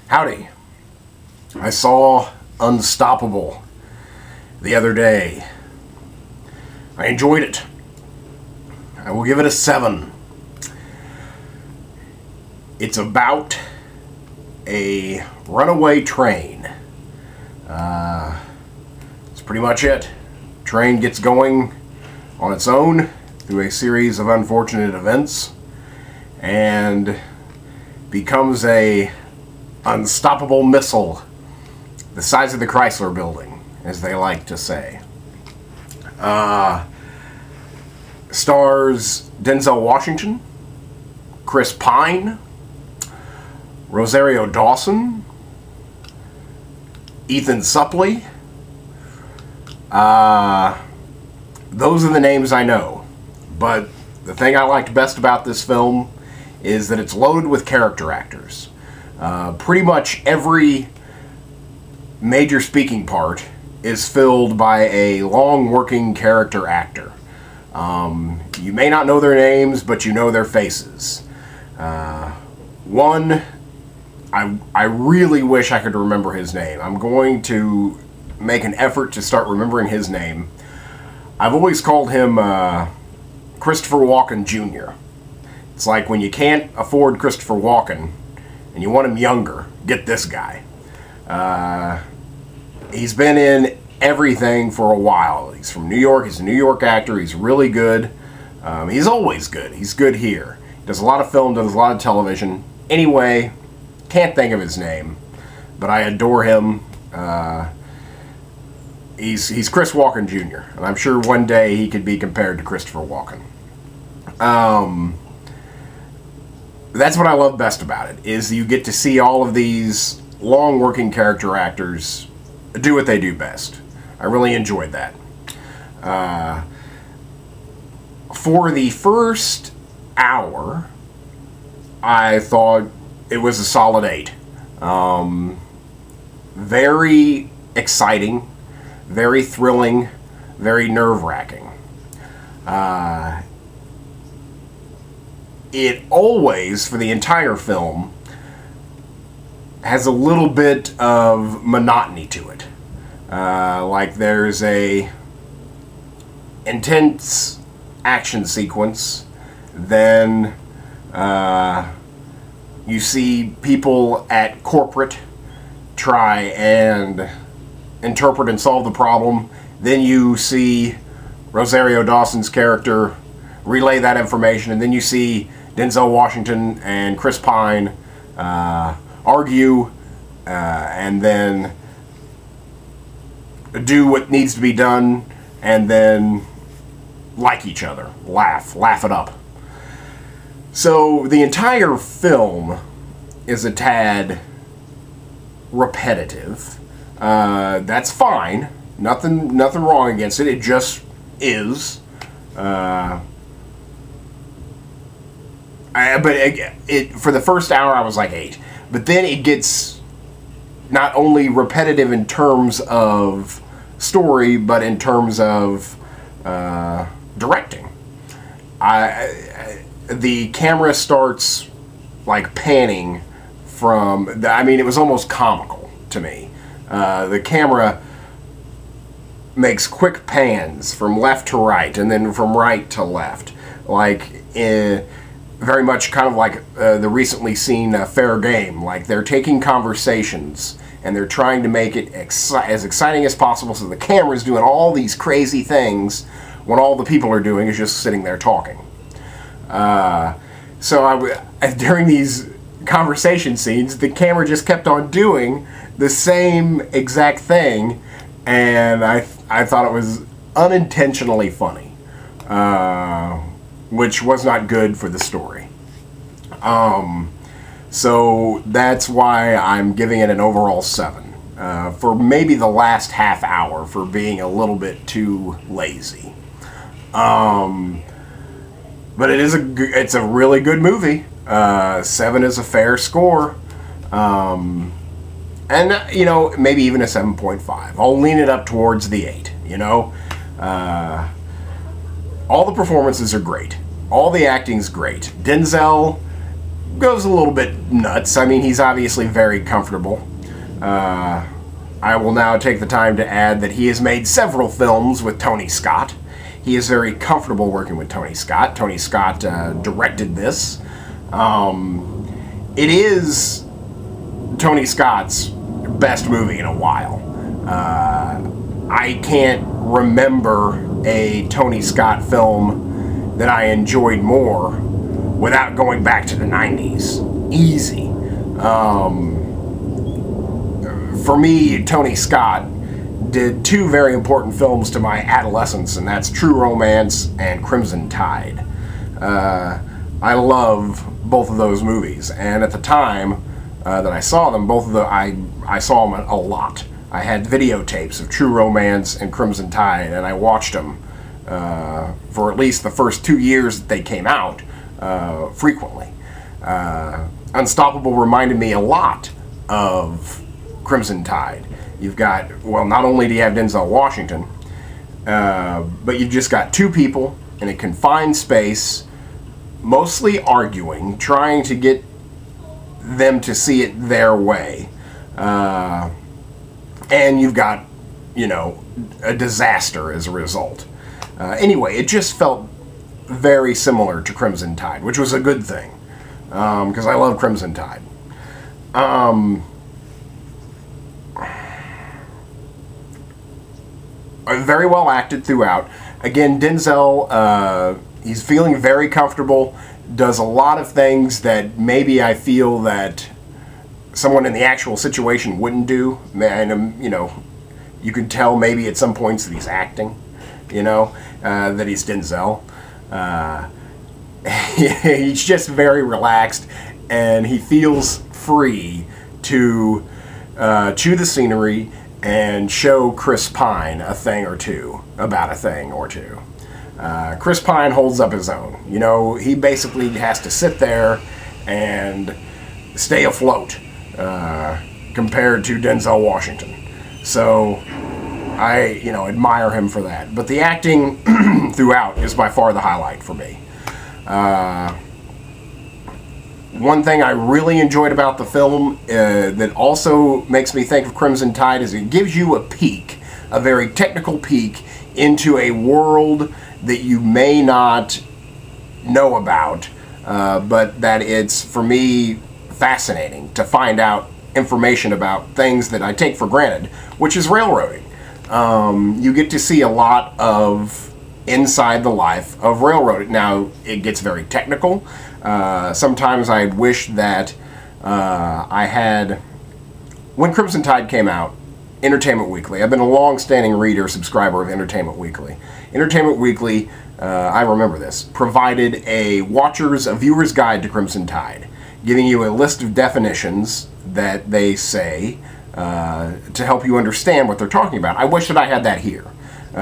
Howdy. I saw Unstoppable the other day. I enjoyed it. I will give it a 7. It's about a runaway train. That's pretty much it. Train gets going on its own through a series of unfortunate events and becomes a unstoppable missile the size of the Chrysler Building, as they like to say. Stars Denzel Washington, Chris Pine, Rosario Dawson, Ethan Suplee. Those are the names I know. But the thing I liked best about this film is that it's loaded with character actors. Pretty much every major speaking part is filled by a long-working character actor. You may not know their names, but you know their faces. One, I really wish I could remember his name. I'm going to make an effort to start remembering his name. I've always called him Christopher Walken Jr. It's like when you can't afford Christopher Walken and you want him younger, get this guy. He's been in everything for a while. He's from New York. He's a New York actor. He's really good. He's always good. He's good here. He does a lot of film, does a lot of television. Anyway, can't think of his name, but I adore him. He's Chris Walken Jr., and I'm sure one day he could be compared to Christopher Walken. That's what I love best about it, is you get to see all of these long-working character actors do what they do best. I really enjoyed that. For the first hour, I thought it was a solid 8. Very exciting, very thrilling, very nerve-wracking. It always, for the entire film, has a little bit of monotony to it. Like there's a intense action sequence, then you see people at corporate try and interpret and solve the problem. Then you see Rosario Dawson's character relay that information, and then you see Denzel Washington and Chris Pine argue and then do what needs to be done, and then like each other, laugh it up. So the entire film is a tad repetitive. That's fine. Nothing wrong against it. It just is. But for the first hour, I was like 8. But then it gets not only repetitive in terms of story, but in terms of directing. The camera starts like panning from, I mean, it was almost comical to me. The camera makes quick pans from left to right, and then from right to left, like very much kind of like the recently seen Fair Game. Like they're taking conversations and they're trying to make it as exciting as possible, so the camera's doing all these crazy things when all the people are doing is just sitting there talking. So during these conversation scenes, the camera just kept on doing the same exact thing, and I thought it was unintentionally funny, which was not good for the story. So that's why I'm giving it an overall 7. For maybe the last half hour for being a little bit too lazy. But it's a really good movie. 7 is a fair score. And, you know, maybe even a 7.5. I'll lean it up towards the 8, you know. All the performances are great. All the acting's great. Denzel goes a little bit nuts. I mean, he's obviously very comfortable. I will now take the time to add that he has made several films with Tony Scott. He is very comfortable working with Tony Scott. Tony Scott directed this. It is Tony Scott's best movie in a while. I can't remember a Tony Scott film that I enjoyed more without going back to the 90s. Easy. For me, Tony Scott did two very important films to my adolescence, and that's True Romance and Crimson Tide. I love both of those movies, and at the time that I saw them, I saw them a lot. I had videotapes of True Romance and Crimson Tide, and I watched them for at least the first 2 years that they came out frequently. Unstoppable reminded me a lot of Crimson Tide. You've got, well, not only do you have Denzel Washington, but you've just got two people in a confined space, mostly arguing, trying to get them to see it their way. And you've got, you know, a disaster as a result. Anyway, it just felt very similar to Crimson Tide, which was a good thing, because I love Crimson Tide. Very well acted throughout. Again, Denzel, he's feeling very comfortable, does a lot of things that maybe I feel that someone in the actual situation wouldn't do. And, you know, you could tell maybe at some points that he's acting, you know, that he's Denzel. He's just very relaxed, and he feels free to chew the scenery and show Chris Pine a thing or two about a thing or two. Chris Pine holds up his own. You know, he basically has to sit there and stay afloat compared to Denzel Washington. So I, you know, admire him for that. But the acting throughout is by far the highlight for me. One thing I really enjoyed about the film that also makes me think of Crimson Tide is it gives you a peek, a very technical peek into a world that you may not know about, but that it's, for me, fascinating to find out information about things that I take for granted, which is railroading. You get to see a lot of inside the life of railroading. Now, it gets very technical. Sometimes I wish that I had, when Crimson Tide came out, Entertainment Weekly, I've been a long-standing reader, subscriber of Entertainment Weekly. Entertainment Weekly, I remember this, provided a viewer's guide to Crimson Tide, giving you a list of definitions that they say to help you understand what they're talking about. I wish that I had that here,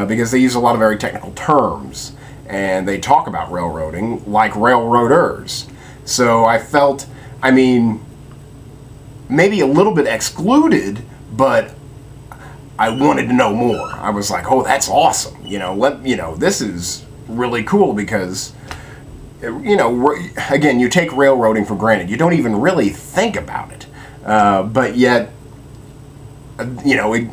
because they use a lot of very technical terms, and they talk about railroading like railroaders. So I felt, I mean, maybe a little bit excluded, but I wanted to know more. I was like, oh, that's awesome. You know, this is really cool because, you know, again, you take railroading for granted. You don't even really think about it. But yet, you know, it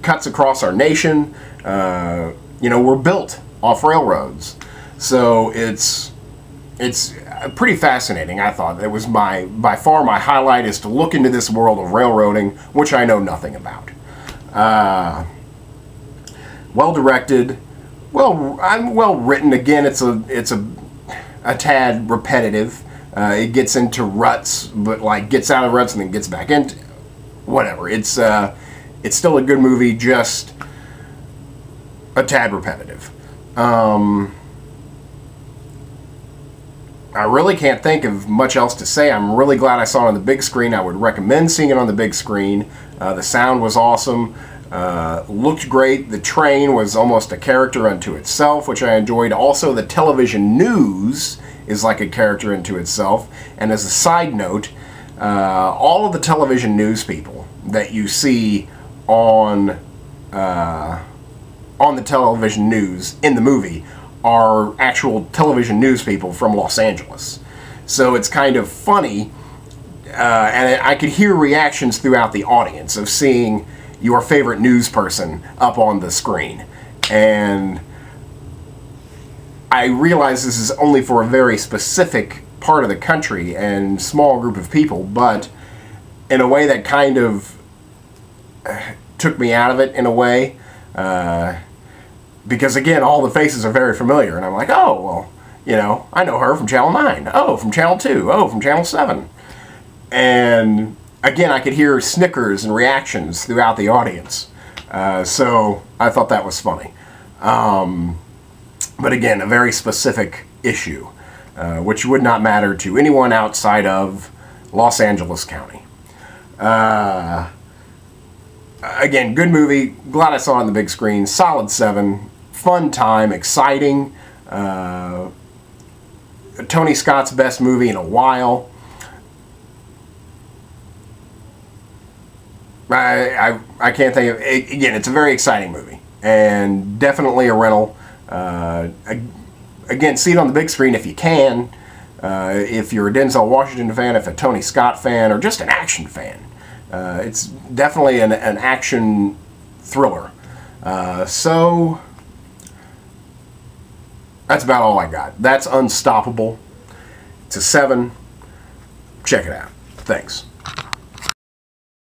cuts across our nation. You know, we're built off railroads. So it's pretty fascinating. I thought it was by far my highlight, is to look into this world of railroading, which I know nothing about. Well directed, well written. Again, it's a tad repetitive. It gets into ruts, but like gets out of ruts and then gets back into whatever. It's still a good movie, just a tad repetitive. I really can't think of much else to say. I'm really glad I saw it on the big screen. I would recommend seeing it on the big screen. The sound was awesome. Looked great. The train was almost a character unto itself, which I enjoyed. Also, the television news is like a character unto itself. And as a side note, all of the television news people that you see on the television news in the movie are actual television news people from Los Angeles. So it's kind of funny, and I could hear reactions throughout the audience of seeing your favorite news person up on the screen. And I realize this is only for a very specific part of the country and small group of people, but in a way that kind of took me out of it in a way, because again, all the faces are very familiar, and I'm like, oh, well, you know, I know her from Channel 9, oh, from Channel 2, oh, from Channel 7. And again, I could hear snickers and reactions throughout the audience. So I thought that was funny. But again, a very specific issue, which would not matter to anyone outside of Los Angeles County. Again, good movie. Glad I saw it on the big screen. Solid 7. Fun time. Exciting. Tony Scott's best movie in a while. I can't think of it. Again, it's a very exciting movie. And definitely a rental. Again, see it on the big screen if you can. If you're a Denzel Washington fan, if a Tony Scott fan, or just an action fan. It's definitely an action thriller. So, that's about all I got. That's Unstoppable. It's a 7. Check it out. Thanks.